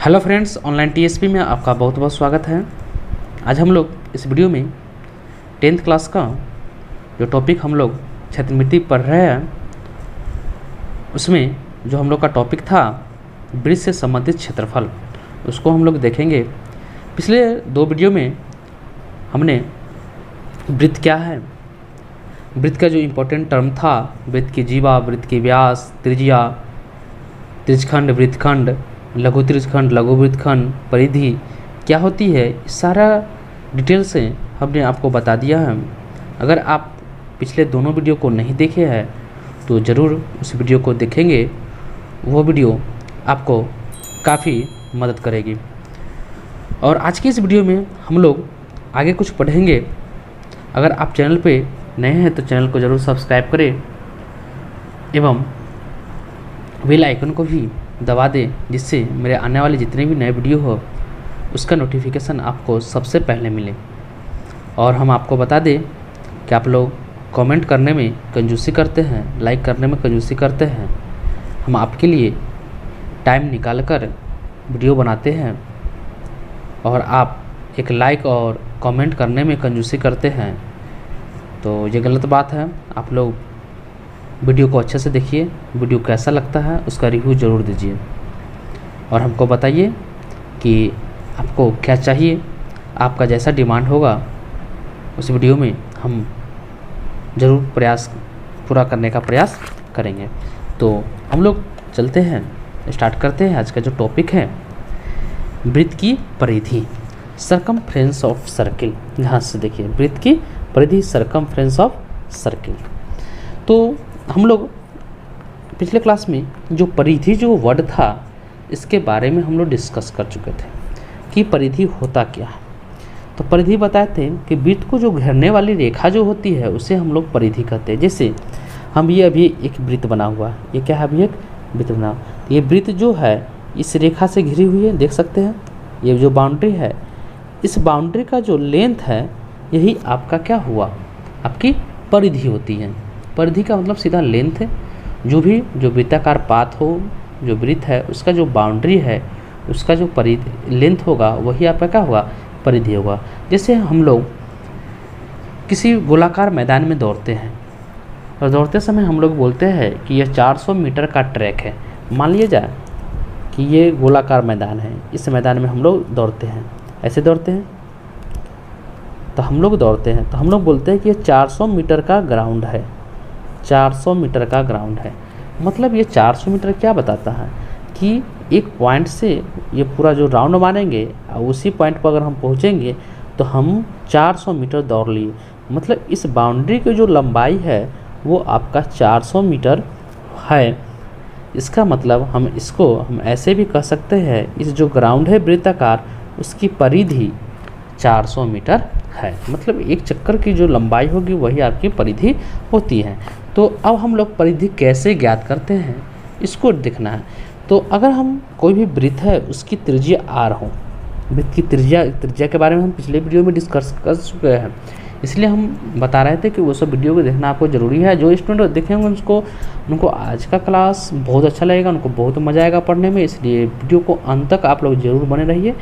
Hello friends, online TSP में आपका बहुत बहुत स्वागत है। आज हम लोग इस वीडियो में 10th क्लास का जो टॉपिक हम लोग क्षेत्रमिति पढ़ रहे हैं, उसमें जो हम लोग का टॉपिक था वृत्त से संबंधित क्षेत्रफल, उसको हम लोग देखेंगे। पिछले 2 वीडियो में हमने वृत्त क्या है, वृत्त का जो इम्पोर्टेंट टर्म था, वृत्त की जीवा, वृत्त की व्यास, त्रिज्या, त्रिज्यखंड, वृत्तखंड, लघु त्रिज्यखंड, लघु वृत्तखंड, परिधि क्या होती है, सारा डिटेल से हमने आपको बता दिया है। अगर आप पिछले दोनों वीडियो को नहीं देखे हैं तो ज़रूर उस वीडियो को देखेंगे, वो वीडियो आपको काफ़ी मदद करेगी। और आज की इस वीडियो में हम लोग आगे कुछ पढ़ेंगे। अगर आप चैनल पे नए हैं तो चैनल को ज़रूर सब्सक्राइब करें एवं बेल आइकन को भी दबा दें, जिससे मेरे आने वाले जितने भी नए वीडियो हो उसका नोटिफिकेशन आपको सबसे पहले मिले। और हम आपको बता दें कि आप लोग कमेंट करने में कंजूसी करते हैं, लाइक करने में कंजूसी करते हैं। हम आपके लिए टाइम निकाल कर वीडियो बनाते हैं और आप एक लाइक और कमेंट करने में कंजूसी करते हैं, तो ये गलत बात है। आप लोग वीडियो को अच्छे से देखिए, वीडियो कैसा लगता है उसका रिव्यू ज़रूर दीजिए और हमको बताइए कि आपको क्या चाहिए। आपका जैसा डिमांड होगा उस वीडियो में हम ज़रूर पूरा करने का प्रयास करेंगे। तो हम लोग चलते हैं, स्टार्ट करते हैं। आज का जो टॉपिक है वृत्त की परिधि, सरकमफ्रेंस ऑफ सर्किल। यहाँ से देखिए, वृत्त की परिधि, सरकमफ्रेंस ऑफ सर्किल। तो हम लोग पिछले क्लास में जो परिधि जो वर्ड था, इसके बारे में हम लोग डिस्कस कर चुके थे कि परिधि होता क्या है। तो परिधि बताए थे कि वृत्त को जो घेरने वाली रेखा जो होती है उसे हम लोग परिधि कहते हैं। जैसे हम ये अभी एक वृत्त बना हुआ है, ये क्या है, अभी एक वृत्त बना। तो ये वृत्त जो है इस रेखा से घिरी हुई है, देख सकते हैं। ये जो बाउंड्री है, इस बाउंड्री का जो लेंथ है यही आपका क्या हुआ, आपकी परिधि होती है। परिधि का मतलब सीधा लेंथ है। जो वृत्ताकार पाथ हो, जो वृत्त है उसका जो बाउंड्री है उसका जो लेंथ होगा वही आपका क्या होगा, परिधि होगा। जैसे हम लोग किसी गोलाकार मैदान में दौड़ते हैं और दौड़ते समय हम लोग बोलते हैं कि यह 400 मीटर का ट्रैक है। मान लिया जाए कि ये गोलाकार मैदान है, इस मैदान में हम लोग दौड़ते हैं, ऐसे दौड़ते हैं तो हम लोग दौड़ते हैं तो हम लोग बोलते हैं कि ये 400 मीटर का ग्राउंड है, 400 मीटर का ग्राउंड है। मतलब ये 400 मीटर क्या बताता है कि एक पॉइंट से ये पूरा जो राउंड मानेंगे और उसी पॉइंट पर अगर हम पहुंचेंगे तो हम 400 मीटर दौड़ लिए। मतलब इस बाउंड्री की जो लंबाई है वो आपका 400 मीटर है। इसका मतलब हम ऐसे भी कह सकते हैं, इस जो ग्राउंड है वृत्ताकार उसकी परिधि 400 मीटर है। मतलब एक चक्कर की जो लंबाई होगी वही आपकी परिधि होती है। तो अब हम लोग परिधि कैसे ज्ञात करते हैं इसको देखना है। तो अगर हम कोई भी वृत्त है उसकी त्रिज्या r हो, वृत्त की त्रिज्या के बारे में हम पिछले वीडियो में डिस्कस कर चुके हैं, इसलिए हम बता रहे थे कि वो सब वीडियो को देखना आपको ज़रूरी है। जो स्टूडेंट देखेंगे उनको आज का क्लास बहुत अच्छा लगेगा, उनको बहुत मज़ा आएगा पढ़ने में, इसलिए वीडियो को अंत तक आप लोग ज़रूर बने रहिए।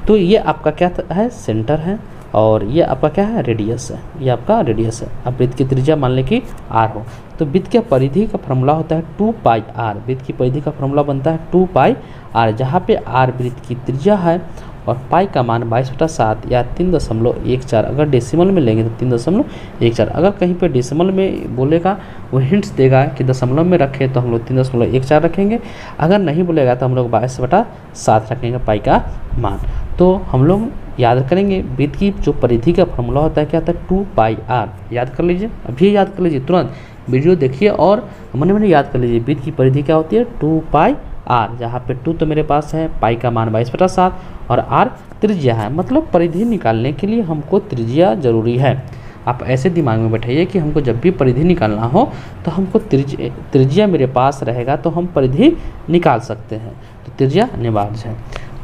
तो ये आपका क्या है, सेंटर है, और ये आपका क्या है, रेडियस है। ये आपका रेडियस है। अब वृत्त की त्रिज्या मान लें कि r हो, तो वृत्त की परिधि का फॉर्मूला होता है 2πr। वृत्त की परिधि का फॉर्मूला बनता है 2πr, जहाँ पे r वृत्त की त्रिज्या है और पाई का मान 22/7 या 3.14। अगर डेसिमल में लेंगे तो 3.14। अगर कहीं पे डेसिमल में बोलेगा वो हिंट्स देगा कि दशमलव में रखें तो हम लोग 3.14 रखेंगे। अगर नहीं बोलेगा तो हम लोग 22/7 रखेंगे पाई का मान। तो हम लोग याद करेंगे वृत्त की जो परिधि का फॉर्मूला होता है क्या होता है, 2πr। याद कर लीजिए, अभी याद कर लीजिए, तुरंत वीडियो देखिए और मन याद कर लीजिए। वृत्त की परिधि क्या होती है, 2πr, जहाँ पे 2 तो मेरे पास है, पाई का मान 22/7 और r त्रिज्या है। मतलब परिधि निकालने के लिए हमको त्रिज्या जरूरी है। आप ऐसे दिमाग में बैठाइए कि हमको जब भी परिधि निकालना हो तो हमको त्रिज्या मेरे पास रहेगा तो हम परिधि निकाल सकते हैं। तो त्रिज्या अनिवार्य है।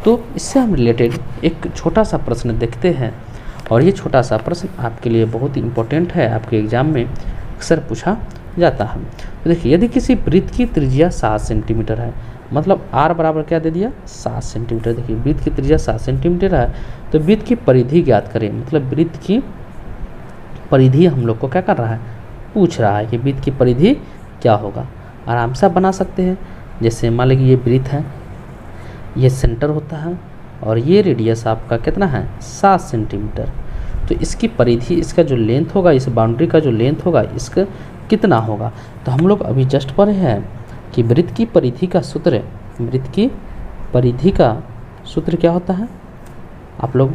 तो इससे हम रिलेटेड एक छोटा सा प्रश्न देखते हैं, और ये छोटा सा प्रश्न आपके लिए बहुत ही इम्पोर्टेंट है, आपके एग्जाम में अक्सर पूछा जाता है। तो देखिए, यदि किसी वृत्त की त्रिज्या 7 सेंटीमीटर है, मतलब आर बराबर क्या दे दिया 7 सेंटीमीटर। देखिए वृत्त की त्रिज्या 7 सेंटीमीटर है, तो वृत्त की परिधि ज्ञात करें, मतलब वृत्त की परिधि हम लोग को क्या कर रहा है, पूछ रहा है कि वृत्त की परिधि क्या होगा। आराम से आप बना सकते हैं। जैसे मान लीजिए ये वृत्त है, ये सेंटर होता है और ये रेडियस आपका कितना है 7 सेंटीमीटर। तो इसकी परिधि, इसका जो लेंथ होगा, इस बाउंड्री का जो लेंथ होगा इसका कितना होगा। तो हम लोग अभी जस्ट पढ़े हैं कि वृत्त की परिधि का सूत्र, वृत्त की परिधि का सूत्र क्या होता है, आप लोग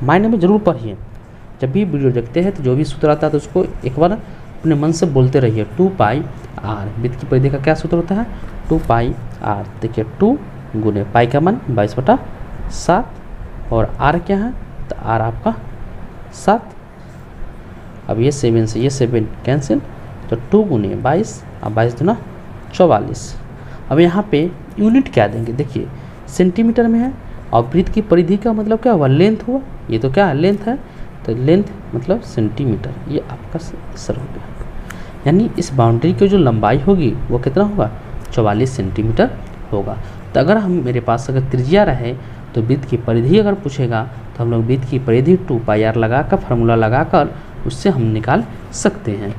माइंड में ज़रूर पढ़िए। जब भी वीडियो देखते हैं तो जो भी सूत्र आता है तो उसको एक बार अपने मन से बोलते रहिए। 2 पाई आर, वृत्त की परिधि का क्या सूत्र होता है 2 पाई आर। देखिए 2 गुने पाई का मान 22/7 और आर क्या है, तो आर आपका 7। अब ये 7 से ये 7 कैंसिल, तो 2 गुने 22 और 22 दूना 44। अब यहाँ पे यूनिट क्या देंगे, देखिए सेंटीमीटर में है और वृत्त की परिधि का मतलब क्या हुआ, लेंथ हुआ। ये तो क्या है लेंथ है, तो लेंथ मतलब सेंटीमीटर, ये आपका आंसर हो गया। यानी इस बाउंड्री की जो लंबाई होगी वो कितना होगा 44 सेंटीमीटर होगा। तो अगर हम मेरे पास अगर त्रिज्या रहे तो वृत्त की परिधि अगर पूछेगा तो हम लोग वृत्त की परिधि 2 पाई आर लगाकर, फार्मूला लगाकर उससे हम निकाल सकते हैं।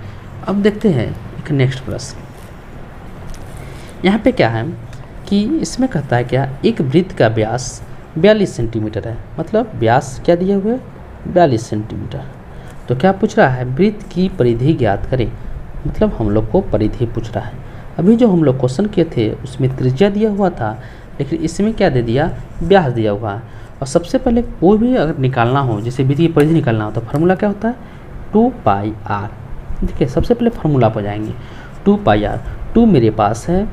अब देखते हैं एक नेक्स्ट प्रश्न। यहाँ पे क्या है कि इसमें कहता है क्या, एक वृत्त का व्यास 42 सेंटीमीटर है, मतलब व्यास क्या दिए हुए 42 सेंटीमीटर। तो क्या पूछ रहा है, वृत्त की परिधि ज्ञात करें, मतलब हम लोग को परिधि पूछ रहा है। अभी जो हम लोग क्वेश्चन किए थे उसमें त्रिज्या दिया हुआ था, लेकिन इसमें क्या दे दिया, व्यास दिया हुआ है। और सबसे पहले कोई भी अगर निकालना हो, जैसे वृत्त की परिधि निकालना हो तो फार्मूला क्या होता है 2 पाई आर। देखिए सबसे पहले फार्मूला पर जाएंगे, 2 पाई आर। 2 मेरे पास है,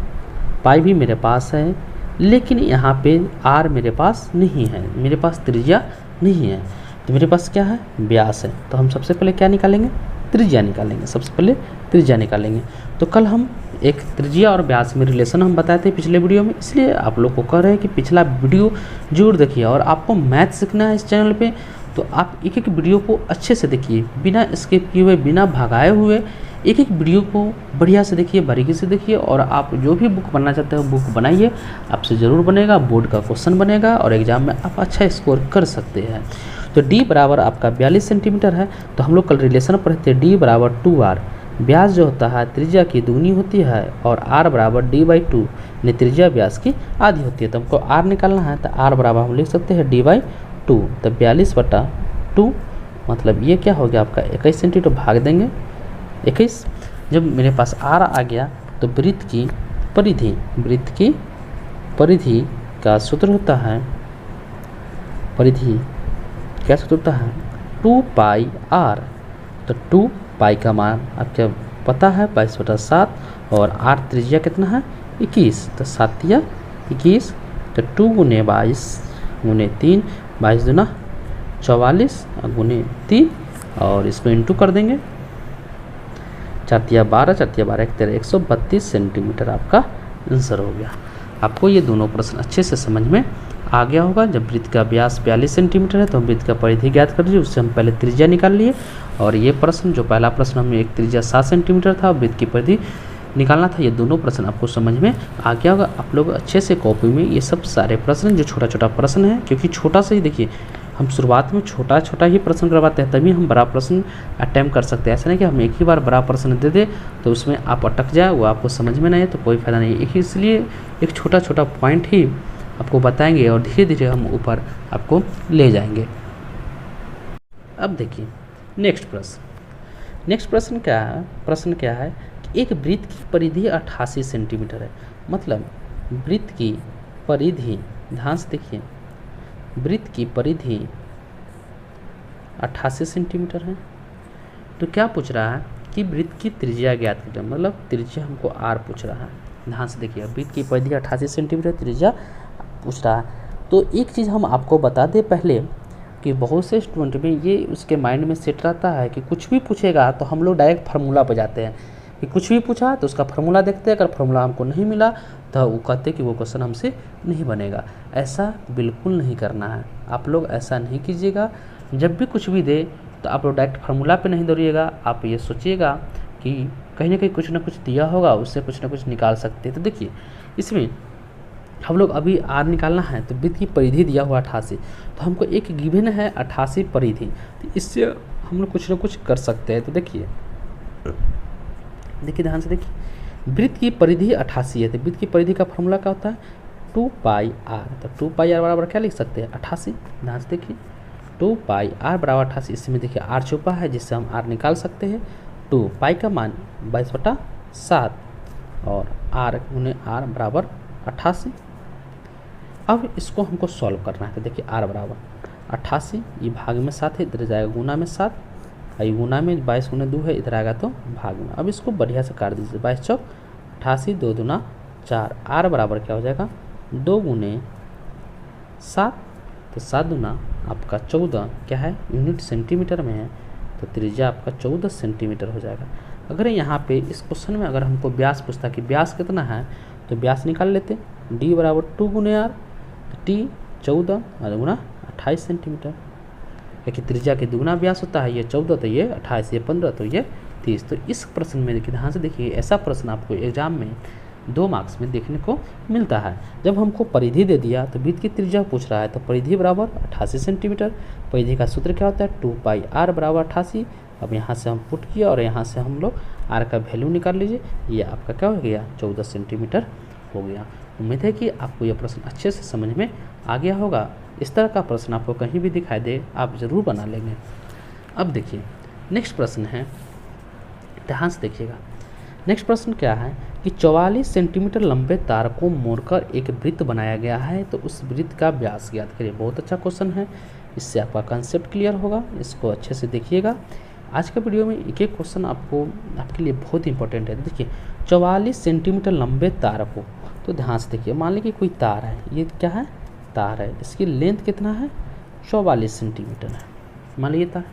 पाई भी मेरे पास है, लेकिन यहाँ पे आर मेरे पास नहीं है, मेरे पास त्रिज्या नहीं है। तो मेरे पास क्या है व्यास है, तो हम सबसे पहले क्या निकालेंगे, त्रिज्या निकालेंगे। सबसे पहले त्रिज्या निकालेंगे। तो कल हम एक त्रिज्या और व्यास में रिलेशन हम बताए थे पिछले वीडियो में, इसलिए आप लोग को कह रहे हैं कि पिछला वीडियो जरूर देखिए। और आपको मैथ सीखना है इस चैनल पे तो आप एक एक वीडियो को अच्छे से देखिए, बिना स्किप किए हुए, बिना भगाए हुए एक एक वीडियो को बढ़िया से देखिए, बारीकी से देखिए। और आप जो भी बुक बनना चाहते हो बुक बनाइए, आपसे ज़रूर बनेगा, बोर्ड का क्वेश्चन बनेगा और एग्जाम में आप अच्छा स्कोर कर सकते हैं। तो डी बराबर आपका 42 सेंटीमीटर है, तो हम लोग कल रिलेशन पढ़े थे डी बराबर 2r। व्यास जो होता है त्रिज्या की दुगनी होती है और r बराबर d/2 यानी त्रिज्या व्यास की आधी होती है। तो हमको r निकालना है, तो r बराबर हम लिख सकते हैं d/2। तो 42/2 मतलब ये क्या हो गया आपका 21 सेंटीमीटर, भाग देंगे 21। जब मेरे पास r आ गया तो वृत्त की परिधि, वृत्त की परिधि का सूत्र होता है, परिधि क्या सूत्र होता है 2 पाई आर। तो 2 पाई का मान आपको पता है 22/7 और r त्रिज्या कितना है 21, तो 7 या 21। तो 2 गुने 22 गुने 3, 22 दूना 44 गुने 3 और इसको इंटू कर देंगे, 4 या 12, 4 या 12 एक 13, 132 सेंटीमीटर आपका आंसर हो गया। आपको ये दोनों प्रश्न अच्छे से समझ में आ गया होगा। जब वृत्त का व्यास 42 सेंटीमीटर है तो हम वृत्त का परिधि ज्ञात कर लीजिए, उससे हम पहले त्रिज्या निकाल लिए। और ये प्रश्न जो पहला प्रश्न हमें एक त्रिज्या 7 सेंटीमीटर था, वृत्त की परिधि निकालना था, ये दोनों प्रश्न आपको समझ में आ गया होगा। आप लोग अच्छे से कॉपी में ये सब सारे प्रश्न जो छोटा छोटा प्रश्न है, क्योंकि छोटा से ही देखिए हम शुरुआत में छोटा छोटा ही प्रश्न करवाते हैं, तभी हम बड़ा प्रश्न अटैम्प्ट कर सकते हैं। ऐसा नहीं कि हम एक ही बार बड़ा प्रश्न दे दे तो उसमें आप अटक जाए, वो आपको समझ में नहीं है तो कोई फायदा नहीं है। इसलिए एक छोटा छोटा पॉइंट ही आपको बताएंगे और धीरे धीरे हम ऊपर आपको ले जाएंगे। अब देखिए नेक्स्ट प्रश्न। नेक्स्ट प्रश्न क्या है कि एक वृत्त की परिधि 88 सेंटीमीटर है, मतलब वृत्त की परिधि, ध्यान से देखिए, वृत्त की परिधि 88 सेंटीमीटर है। तो क्या पूछ रहा है कि वृत्त की त्रिज्या ज्ञात करें, मतलब त्रिज्या हमको r पूछ रहा है। ध्यान से देखिए, वृत्त की परिधि 88 सेंटीमीटर, त्रिज्या पूछ रहा है। तो एक चीज़ हम आपको बता दें पहले कि बहुत से स्टूडेंट में ये उसके माइंड में सेट रहता है कि कुछ भी पूछेगा तो हम लोग डायरेक्ट फार्मूला पर जाते हैं, कि कुछ भी पूछा तो उसका फार्मूला देखते हैं, अगर फार्मूला हमको नहीं मिला तो वो कहते हैं कि वो क्वेश्चन हमसे नहीं बनेगा। ऐसा बिल्कुल नहीं करना है, आप लोग ऐसा नहीं कीजिएगा। जब भी कुछ भी दे तो आप लोग डायरेक्ट फार्मूला पे नहीं दौड़िएगा, आप ये सोचिएगा कि कहीं ना कहीं कुछ ना कुछ दिया होगा, उससे कुछ ना कुछ निकाल सकते हैं। तो देखिए इसमें हम लोग अभी आर निकालना है, तो वृत्त की परिधि दिया हुआ 88, तो हमको एक गिवन है 88 परिधि, तो इससे हम लोग कुछ ना कुछ कर सकते हैं। तो देखिए ध्यान से देखिए, वृत्त की परिधि 88 है, तो वृत्त की परिधि का फॉर्मूला क्या होता है 2 पाई आर, तो 2 पाई आर बराबर क्या लिख सकते हैं 88। ध्यान से देखिए 2 पाई आर बराबर 88, इसमें देखिए आर छुपा है जिससे हम आर निकाल सकते हैं। 2 पाई का मान 22/7 और आर गुने आर बराबर 88। अब इसको हमको सॉल्व करना है, तो देखिए आर बराबर 88, ये भाग में 7 है, इधर जाएगा गुना में 7, और गुना में 22 गुने 2 है, इधर आएगा तो भाग में। अब इसको बढ़िया से काट दीजिए, 22 चौक 88, 2 दूना 4, आर बराबर क्या हो जाएगा 2 गुने 7, तो 7 दूना आपका 14 क्या है यूनिट सेंटीमीटर में है, तो त्रिज्या आपका 14 सेंटीमीटर हो जाएगा। अगर यहाँ पे इस क्वेश्चन में अगर हमको व्यास पूछता कि व्यास कितना है, तो व्यास निकाल लेते, डी बराबर 2 गुने आर, तो टी 14 और गुना 28 सेंटीमीटर, क्योंकि त्रिज्या के दुगुना व्यास होता है, ये 14 तो ये 28, ये 15 तो ये 30। तो इस प्रश्न में देखिए ध्यान से देखिए, ऐसा प्रश्न आपको एग्जाम में 2 मार्क्स में देखने को मिलता है। जब हमको परिधि दे दिया तो वृत्त की त्रिज्या पूछ रहा है, तो परिधि बराबर 88 सेंटीमीटर, परिधि का सूत्र क्या होता है 2 पाई आर बराबर 88। अब यहाँ से हम पुट किया और यहाँ से हम लोग आर का वैल्यू निकाल लीजिए, ये आपका क्या हो गया 14 सेंटीमीटर हो गया। उम्मीद है कि आपको यह प्रश्न अच्छे से समझ में आ गया होगा। इस तरह का प्रश्न आपको कहीं भी दिखाई दे आप ज़रूर बना लेंगे। अब देखिए नेक्स्ट प्रश्न है, ध्यान से देखिएगा। नेक्स्ट प्रश्न क्या है कि 44 सेंटीमीटर लंबे तार को मोड़कर एक वृत्त बनाया गया है, तो उस वृत्त का व्यास ज्ञात करिए। बहुत अच्छा क्वेश्चन है, इससे आपका कंसेप्ट क्लियर होगा, इसको अच्छे से देखिएगा। आज के वीडियो में एक एक क्वेश्चन आपके लिए बहुत इंपॉर्टेंट है। देखिए 44 सेंटीमीटर लंबे तार को, तो ध्यान से देखिए, मान लीजिए कोई तार है, ये क्या है तार है, इसकी लेंथ कितना है 44 सेंटीमीटर है। मान लीजिए तार,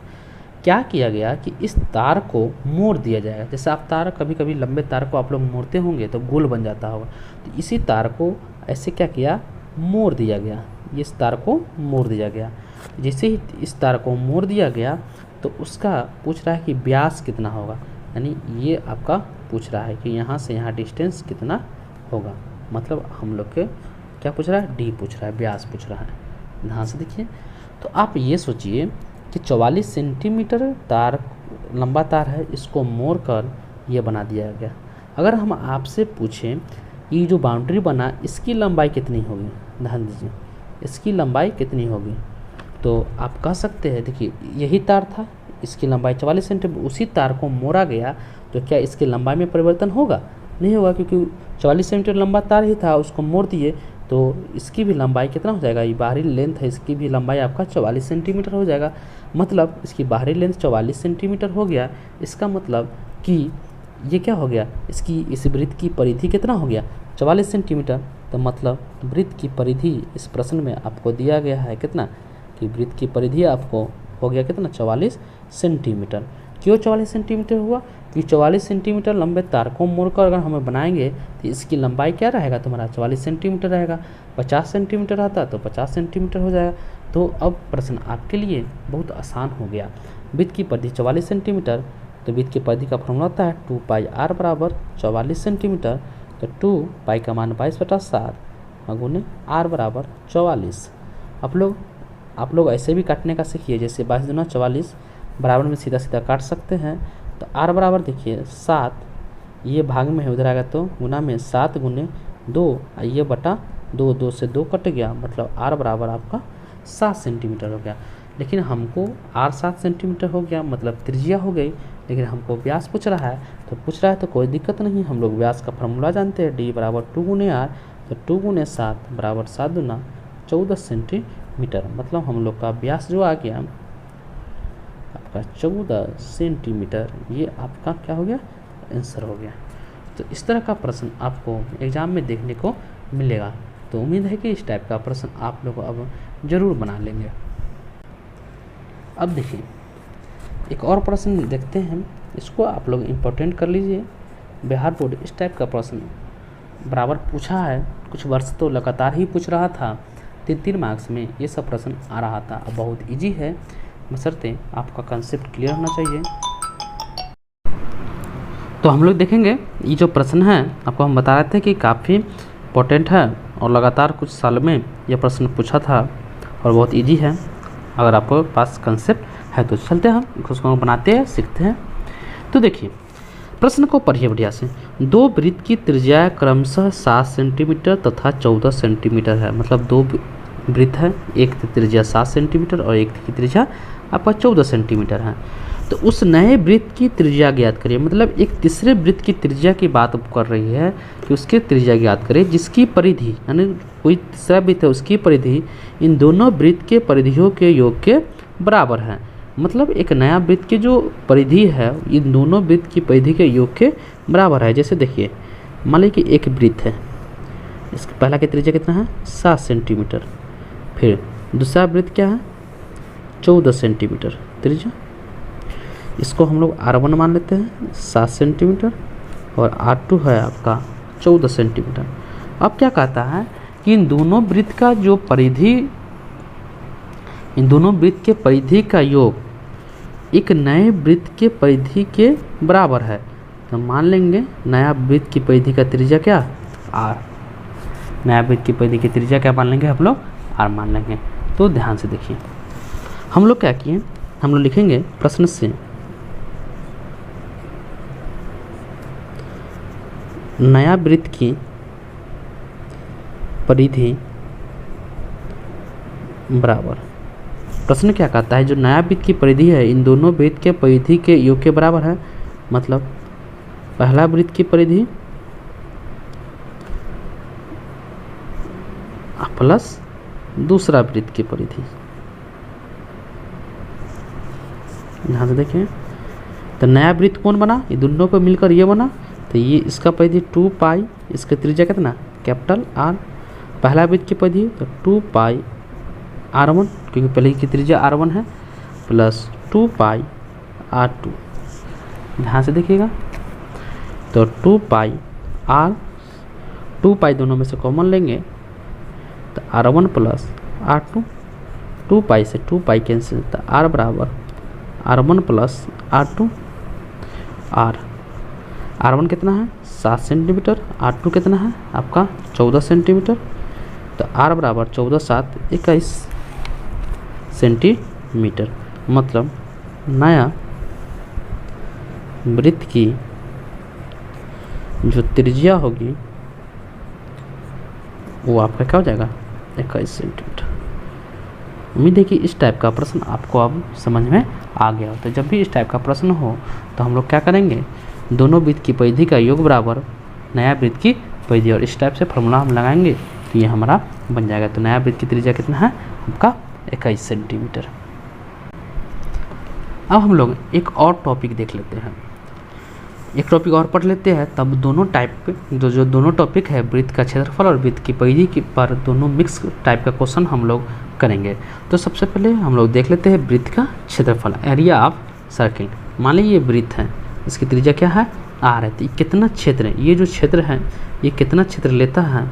क्या किया गया कि इस तार को मोड़ दिया जाएगा। जैसे आप तार कभी कभी लंबे तार को आप लोग मोड़ते होंगे तो गोल बन जाता होगा, तो इसी तार को ऐसे क्या किया मोड़ दिया गया, इस तार को मोड़ दिया गया। जैसे ही इस तार को मोड़ दिया गया तो उसका पूछ रहा है कि व्यास कितना होगा, यानी ये आपका पूछ रहा है कि यहाँ से यहाँ डिस्टेंस कितना होगा, मतलब हम लोग के क्या पूछ रहा है डी पूछ रहा है, व्यास पूछ रहा है। ध्यान से देखिए, तो आप ये सोचिए कि 44 सेंटीमीटर तार लंबा तार है, इसको मोड़ कर ये बना दिया गया। अगर हम आपसे पूछें ये जो बाउंड्री बना इसकी लंबाई कितनी होगी, ध्यान दीजिए इसकी लंबाई कितनी होगी, तो आप कह सकते हैं देखिए यही तार था, इसकी लंबाई 44 सेंटीमीटर, उसी तार को मोड़ा गया तो क्या इसकी लंबाई में परिवर्तन होगा, नहीं होगा, क्योंकि 44 सेंटीमीटर लंबा तार ही था, उसको मोड़ दिए तो इसकी भी लंबाई कितना हो जाएगा, ये बाहरी लेंथ है, इसकी भी लंबाई आपका 44 सेंटीमीटर हो जाएगा। मतलब इसकी बाहरी लेंथ 44 सेंटीमीटर हो गया, इसका मतलब कि ये क्या हो गया, इसकी इस वृत्त की परिधि कितना हो गया 44 सेंटीमीटर। तो मतलब वृत्त की परिधि इस प्रश्न में आपको दिया गया है कितना, कि वृत्त की परिधि आपको हो गया कितना 44 सेंटीमीटर। क्यों 44 सेंटीमीटर हुआ, कि 44 सेंटीमीटर लंबे तार को मोड़कर अगर हमें बनाएंगे तो इसकी लंबाई क्या रहेगा तुम्हारा 44 सेंटीमीटर रहेगा, 50 सेंटीमीटर आता तो 50 सेंटीमीटर हो जाएगा। तो अब प्रश्न आपके लिए बहुत आसान हो गया। वृत्त की परिधि 44 सेंटीमीटर, तो वृत्त की परिधि का फॉर्मूला होता है 2 पाई आर बराबर 44 सेंटीमीटर, तो 2 पाई का मान 22/7 गुने आर बराबर 44। आप लोग ऐसे भी काटने का सीखिए, जैसे 22 दूना 44 बराबर में सीधा सीधा काट सकते हैं। तो आर बराबर देखिए 7, ये भाग में है उधर आएगा तो गुना में 7 गुने 2, ये बटा 2, 2 से 2 कट गया, मतलब आर बराबर आपका 7 सेंटीमीटर हो गया। लेकिन हमको आर 7 सेंटीमीटर हो गया, मतलब त्रिज्या हो गई, लेकिन हमको व्यास पूछ रहा है, तो कोई दिक्कत नहीं, हम लोग व्यास का फॉर्मूला जानते हैं, डी बराबर 2 गुने आर, तो 2 गुने 7 बराबर 7 दूना 14 सेंटीमीटर, मतलब हम लोग का व्यास जो आ गया आपका 14 सेंटीमीटर, ये आपका क्या हो गया आंसर हो गया। तो इस तरह का प्रश्न आपको एग्जाम में देखने को मिलेगा। तो उम्मीद है कि इस टाइप का प्रश्न आप लोग अब ज़रूर बना लेंगे। अब देखिए एक और प्रश्न देखते हैं, इसको आप लोग इम्पोर्टेंट कर लीजिए। बिहार बोर्ड इस टाइप का प्रश्न बराबर पूछा है, कुछ वर्ष तो लगातार ही पूछ रहा था, 3-3 मार्क्स में ये सब प्रश्न आ रहा था। अब बहुत इजी है, बशर्ते आपका कंसेप्ट क्लियर होना चाहिए। तो हम लोग देखेंगे ये जो प्रश्न है आपको हम बता रहे थे कि काफ़ी इम्पोर्टेंट है और लगातार कुछ साल में यह प्रश्न पूछा था और बहुत इजी है। अगर आपको पास कंसेप्ट है तो चलते हैं हम उसको बनाते हैं, सीखते हैं। तो देखिए प्रश्न को पढ़िए बढ़िया से। दो वृत्त की त्रिज्या क्रमशः 7 सेंटीमीटर तथा 14 सेंटीमीटर है। मतलब दो वृत्त है, एक की त्रिज्या 7 सेंटीमीटर और एक की त्रिज्या आपका 14 सेंटीमीटर है। तो उस नए वृत्त की त्रिज्या ज्ञात करिए। मतलब एक तीसरे वृत्त की त्रिज्या की बात कर रही है कि उसकी त्रिज्या ज्ञात करें जिसकी परिधि, यानी कोई तीसरा वृत्त है उसकी परिधि इन दोनों वृत्त के परिधियों के योग के बराबर है। मतलब एक नया वृत्त की जो परिधि है इन दोनों वृत्त की परिधि के योग के बराबर है। जैसे देखिए मान लीजिए कि एक वृत्त है, इसका पहला की त्रिज्या कितना है 7 सेंटीमीटर, फिर दूसरा वृत्त क्या है 14 सेंटीमीटर त्रिज्या। इसको हम लोग R1 मान लेते हैं 7 सेंटीमीटर और R2 है आपका 14 सेंटीमीटर। अब क्या कहता है कि इन दोनों वृत्त का जो परिधि, इन दोनों वृत्त के परिधि का योग एक नए वृत्त के परिधि के बराबर है। तो मान लेंगे नया वृत्त की परिधि का त्रिज्या क्या R, नया वृत्त की परिधि की त्रिज्या क्या मान लेंगे हम लोग R मान लेंगे। तो ध्यान से देखिए हम लोग क्या किए, हम लोग लिखेंगे प्रश्न से नया वृत्त की परिधि बराबर। प्रश्न क्या कहता है जो नया वृत्त की परिधि है इन दोनों वृत्त के परिधि के योग के बराबर है। मतलब पहला वृत्त की परिधि प्लस दूसरा वृत्त की परिधि। यहाँ से देखिए तो नया वृत्त कौन बना, ये दोनों को मिलकर ये बना। तो ये इसका परिधि 2 पाई, इसका त्रिज्या कितना कैपिटल R। पहला वृत्त की परिधि तो 2 पाई R1 क्योंकि पहले की त्रिज्या R1 है प्लस 2 पाई R2। ध्यान से देखिएगा तो 2 पाई R, 2 पाई दोनों में से कॉमन लेंगे तो R1 प्लस R2, 2 पाई से 2 पाई कैंसिल तो R बराबर R1 प्लस R2। R1 कितना है 7 सेंटीमीटर, R2 कितना है आपका 14 सेंटीमीटर। तो R बराबर 14 7 21 सेंटीमीटर। मतलब नया वृत्त की जो त्रिज्या होगी वो आपका क्या हो जाएगा 21 सेंटीमीटर। उम्मीद है कि इस टाइप का प्रश्न आपको अब समझ में आ गया हो। तो जब भी इस टाइप का प्रश्न हो तो हम लोग क्या करेंगे, दोनों वृत्त की परिधि का योग बराबर नया वृत्त की परिधि, और इस टाइप से फॉर्मूला हम लगाएंगे तो ये हमारा बन जाएगा। तो नया वृत्त की त्रिज्या कितना है आपका 21 सेंटीमीटर। अब हम लोग एक और टॉपिक देख लेते हैं, एक टॉपिक और पढ़ लेते हैं, तब दोनों टाइप पे जो दोनों टॉपिक है वृत्त का क्षेत्रफल और वृत्त की परिधि के पर दोनों मिक्स टाइप का क्वेश्चन हम लोग करेंगे। तो सबसे पहले हम लोग देख लेते हैं वृत्त का क्षेत्रफल, एरिया ऑफ सर्किल। मान लीजिए ये वृत्त है, इसकी त्रिज्या क्या है R है। तो कितना क्षेत्र है, ये जो क्षेत्र है ये कितना क्षेत्र लेता है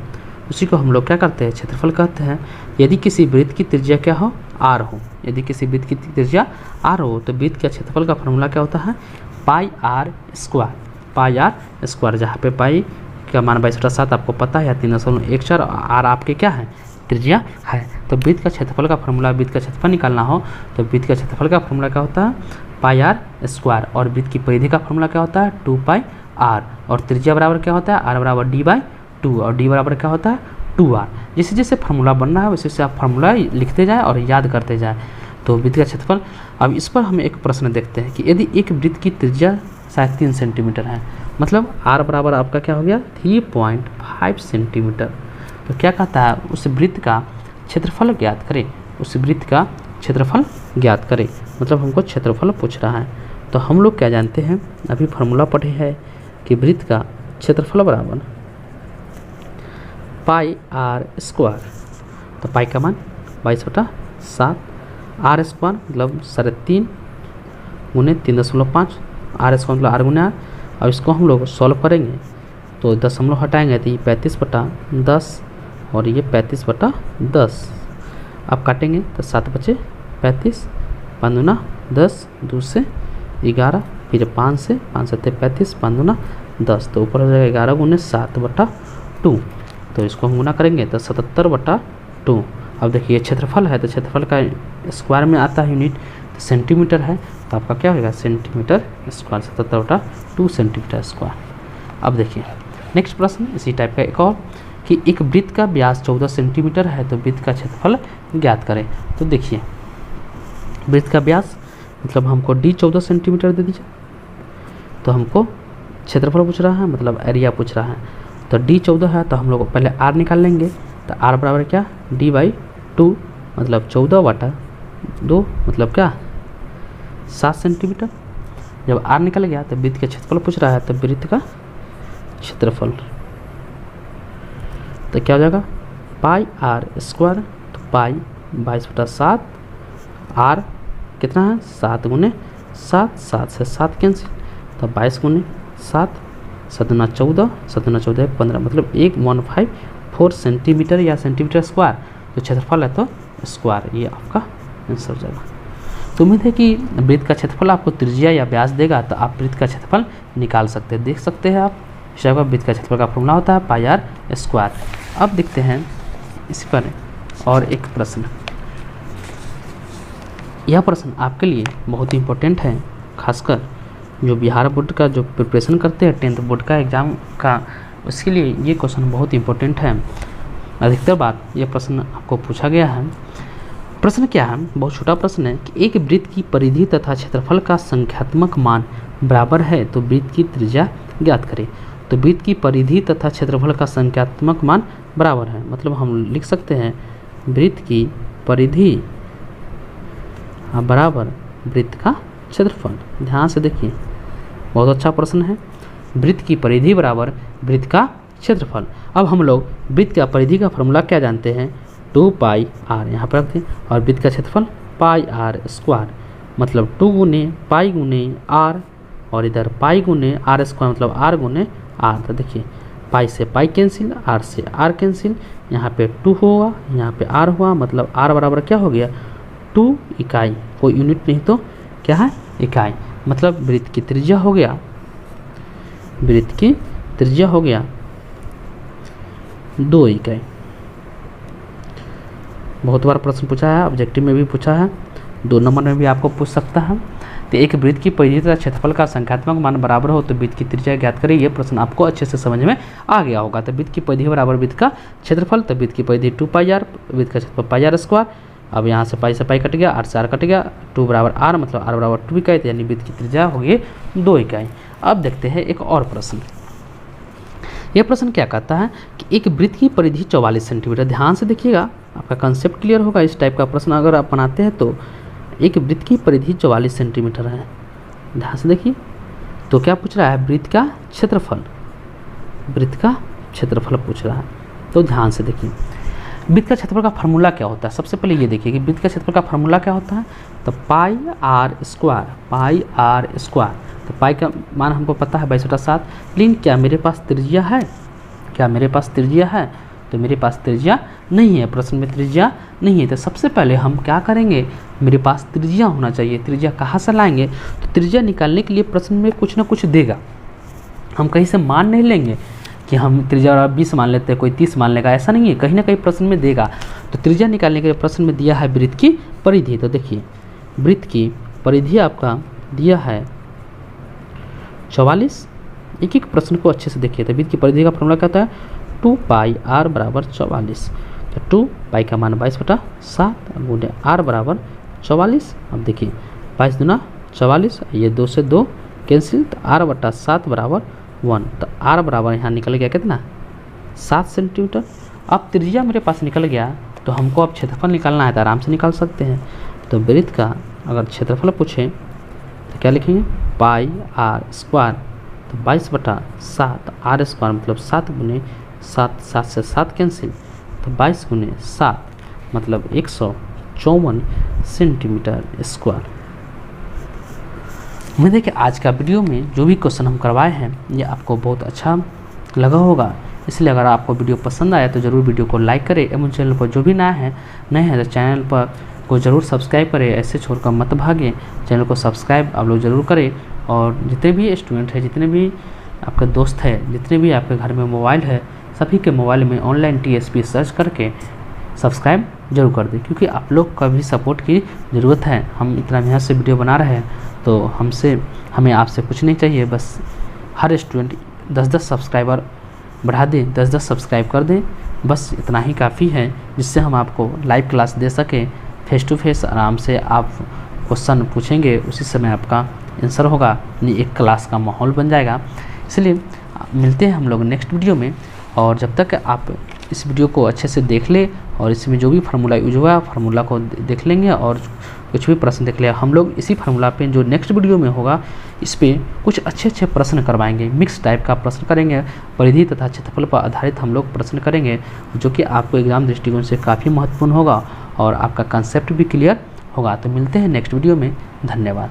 उसी को हम लोग क्या करते हैं क्षेत्रफल कहते हैं। यदि किसी वृत्त की त्रिज्या क्या हो R हो, यदि किसी वृत्त की त्रिज्या R हो तो वृत्त के क्षेत्रफल का फॉर्मूला क्या होता है पाई R स्क्वायर, जहाँ पे पाई का मान 22/7 आपको पता है या 3.14 और R आपके क्या है त्रिज्या है। तो वृत्त का क्षेत्रफल का फॉर्मूला, वृत्त का क्षेत्रफल निकालना हो तो वृत्त का क्षेत्रफल का फॉर्मूला क्या होता है पाई R स्क्वायर, और वृत्त की परिधि का फॉर्मूला क्या होता है 2 पाई R, और त्रिज्या बराबर क्या होता है R बराबर D/2, और D बराबर क्या होता है 2R। जैसे जैसे फार्मूला बनना है वैसे वैसे आप फार्मूला लिखते जाए और याद करते जाए। तो वृत्त का क्षेत्रफल। अब इस पर हम एक प्रश्न देखते हैं कि यदि एक वृत्त की त्रिज्या शायद 3 सेंटीमीटर है, मतलब R बराबर आपका क्या हो गया 3.5 सेंटीमीटर। तो क्या कहता है उस वृत्त का क्षेत्रफल ज्ञात करें, उस वृत्त का क्षेत्रफल ज्ञात करें, मतलब हमको क्षेत्रफल पूछ रहा है। तो हम लोग क्या जानते हैं, अभी फार्मूला पढ़े हैं कि वृत्त का क्षेत्रफल बराबर पाई R स्क्वायर। तो पाई का मान 22/7, R स्क्वायर मतलब 3.5 गुने 3.5, R स्क्वायर मतलब R गुने R। अब इसको हम लोग सॉल्व करेंगे तो दशमलव हटाएंगे तो ये 35/10 और ये 35/10। अब काटेंगे तो 7 बचे 35, 5 दूना 10, 2 से 11, फिर 5 से 35, 5 दूना 10। तो ऊपर हो जाएगा 11 गुने 7/2। तो इसको हम गुना करेंगे तो 77/2। अब देखिए क्षेत्रफल है तो क्षेत्रफल का स्क्वायर में आता है यूनिट, तो सेंटीमीटर है तो आपका क्या होगा सेंटीमीटर स्क्वायर, 77/2 सेंटीमीटर स्क्वायर। अब देखिए नेक्स्ट प्रश्न इसी टाइप का एक और कि एक वृत्त का व्यास 14 सेंटीमीटर है तो वृत्त का क्षेत्रफल ज्ञात करें। तो देखिए वृत्त का व्यास मतलब हमको d 14 सेंटीमीटर दे दीजिए, तो हमको क्षेत्रफल पूछ रहा है मतलब एरिया पूछ रहा है। तो d 14 है तो हम लोग पहले r निकाल लेंगे, तो r बराबर क्या d/2 मतलब 14/2 मतलब क्या 7 सेंटीमीटर। जब r निकल गया तो वृत्त का क्षेत्रफल पूछ रहा है, तो वृत्त का क्षेत्रफल तो क्या हो जाएगा πr², तो पाई 22/7, r कितना है 7 × 7, 7 से 7 कैंसिल, तो 22 × 7, 7 × 14, 7 × 14 15 मतलब 114 सेंटीमीटर या सेंटीमीटर स्क्वायर। तो क्षेत्रफल है तो स्क्वायर, ये आपका आंसर हो जाएगा। तो उम्मीद है कि वृत्त का क्षेत्रफल आपको त्रिज्या या व्यास देगा तो आप वृत्त का क्षेत्रफल निकाल सकते हैं। देख सकते हैं आप इस टाइप का वृत्त का क्षेत्रफल का फॉर्मूला होता है πr²। अब देखते हैं इसी पर और एक प्रश्न। यह प्रश्न आपके लिए बहुत इम्पोर्टेंट है, खासकर जो बिहार बोर्ड का जो प्रिपरेशन करते हैं 10th बोर्ड का एग्ज़ाम का, उसके लिए ये क्वेश्चन बहुत इम्पोर्टेंट है। अधिकतर बार यह प्रश्न आपको पूछा गया है। प्रश्न क्या है, बहुत छोटा प्रश्न है कि एक वृत्त की परिधि तथा क्षेत्रफल का संख्यात्मक मान बराबर है तो वृत्त की त्रिज्या ज्ञात करें। तो वृत्त की परिधि तथा क्षेत्रफल का संख्यात्मक मान बराबर है, मतलब हम लिख सकते हैं वृत्त की परिधि बराबर वृत्त का क्षेत्रफल। ध्यान से देखिए बहुत अच्छा प्रश्न है। वृत्त की परिधि बराबर वृत्त का क्षेत्रफल। अब हम लोग वृत्त का परिधि का फॉर्मूला क्या जानते हैं 2πr, यहाँ पर रखते हैं, और वृत्त का क्षेत्रफल πr², मतलब 2 × पाई × r और इधर पाई × r² मतलब r × r। तो देखिए पाई से पाई कैंसिल, r से r कैंसिल, यहाँ पे 2 होगा, यहाँ पे r हुआ, मतलब r बराबर क्या हो गया 2 इकाई, कोई यूनिट नहीं तो क्या है इकाई, मतलब वृत्त की त्रिज्या हो गया, वृत्त की त्रिज्या हो गया 2 इकाई। बहुत बार प्रश्न पूछा है, ऑब्जेक्टिव में भी पूछा है, 2 नंबर में भी आपको पूछ सकता है। तो एक वृत्त की परिधि तथा क्षेत्रफल का संख्यात्मक मान बराबर हो तो वृत्त की त्रिज्या ज्ञात करें। यह प्रश्न आपको अच्छे से समझ में आ गया होगा। तो वृत्त की परिधि बराबर वृत्त का क्षेत्रफल, तो वृत्त की परिधि 2πr, वृत्त का क्षेत्रफल πr²। अब यहाँ से पाई कट गया, r से r कट गया, 2 बराबर r मतलब r बराबर 2 इकाई, यानी वृत्त की त्रिज्या हो गई 2 इकाई। अब देखते हैं एक और प्रश्न। यह प्रश्न क्या कहता है कि एक वृत्त की परिधि 44 सेंटीमीटर। ध्यान से देखिएगा, आपका कंसेप्ट क्लियर होगा। इस टाइप का प्रश्न अगर आप बनाते हैं तो एक वृत्त की परिधि 44 सेंटीमीटर है। ध्यान से देखिए, तो क्या पूछ रहा है वृत्त का क्षेत्रफल, वृत्त का क्षेत्रफल पूछ रहा है। तो ध्यान से देखिए वृत्त का क्षेत्रफल का फार्मूला क्या होता है। सबसे पहले ये देखिए कि वृत्त का क्षेत्रफल का फार्मूला क्या होता है, तो πr², πr²। तो पाई का मान हमको पता है 22/7, लेकिन क्या मेरे पास त्रिज्या है, क्या मेरे पास त्रिज्या है, तो मेरे पास त्रिज्या नहीं है, प्रश्न में त्रिज्या नहीं है। तो सबसे पहले हम क्या करेंगे, मेरे पास त्रिज्या होना चाहिए। त्रिज्या कहाँ से लाएंगे, तो त्रिज्या निकालने के लिए प्रश्न में कुछ ना कुछ देगा। हम कहीं से मान नहीं लेंगे कि हम त्रिज्या 20 मान लेते हैं, कोई 30 मान लेगा, ऐसा नहीं है, कहीं ना कहीं प्रश्न में देगा। तो त्रिज्या निकालने के लिए प्रश्न में दिया है वृत्त की परिधि। तो देखिए वृत्त की परिधि आपका दिया है 44। एक एक प्रश्न को अच्छे से देखिए। तो वृत्त की परिधि का फॉर्मूला क्या होता है 2πr बराबर 44। तो 2 पाई का मान 22/7 गुणे r बराबर 44। अब देखिए 22 दूना 44, ये 2 से 2 कैंसिल, तो r/7 बराबर 1। तो r बराबर यहाँ निकल गया कितना 7 सेंटीमीटर। अब त्रिज्या मेरे पास निकल गया, तो हमको अब क्षेत्रफल निकालना है, तो आराम से निकाल सकते हैं। तो वृत्त का अगर क्षेत्रफल पूछें तो क्या लिखेंगे πr², तो 22/7 r² मतलब 7 × 7, 7 से 7 कैंसिल, तो 22 × 7 मतलब 154 सेंटीमीटर स्क्वायर। उम्मीद है कि आज का वीडियो में जो भी क्वेश्चन हम करवाए हैं ये आपको बहुत अच्छा लगा होगा। इसलिए अगर आपको वीडियो पसंद आया तो ज़रूर वीडियो को लाइक करें एवं चैनल पर जो भी नए हैं तो चैनल पर को ज़रूर सब्सक्राइब करें। ऐसे छोड़कर मत भागें, चैनल को सब्सक्राइब आप लोग ज़रूर करें। और जितने भी स्टूडेंट हैं, जितने भी आपके दोस्त हैं, जितने भी आपके घर में मोबाइल है, सभी के मोबाइल में ऑनलाइन टीएसपी सर्च करके सब्सक्राइब जरूर कर दें, क्योंकि आप लोग का भी सपोर्ट की ज़रूरत है। हम इतना मेहनत से वीडियो बना रहे हैं, तो हमें आपसे कुछ नहीं चाहिए, बस हर स्टूडेंट 10-10 सब्सक्राइबर बढ़ा दें, 10-10 सब्सक्राइब कर दें, बस इतना ही काफ़ी है, जिससे हम आपको लाइव क्लास दे सकें। फेस टू फेस आराम से आप क्वेश्चन पूछेंगे, उसी समय आपका आंसर होगा, यानी एक क्लास का माहौल बन जाएगा। इसलिए मिलते हैं हम लोग नेक्स्ट वीडियो में, और जब तक आप इस वीडियो को अच्छे से देख ले और इसमें जो भी फार्मूला यूज हुआ फार्मूला को देख लेंगे, और कुछ भी प्रश्न देख लिया, हम लोग इसी फार्मूला पे जो नेक्स्ट वीडियो में होगा इस पे कुछ अच्छे प्रश्न करवाएंगे। मिक्स टाइप का प्रश्न करेंगे, परिधि तथा क्षेत्रफल पर आधारित हम लोग प्रश्न करेंगे, जो कि आपको एग्जाम दृष्टिकोण से काफ़ी महत्वपूर्ण होगा और आपका कंसेप्ट भी क्लियर होगा। तो मिलते हैं नेक्स्ट वीडियो में, धन्यवाद।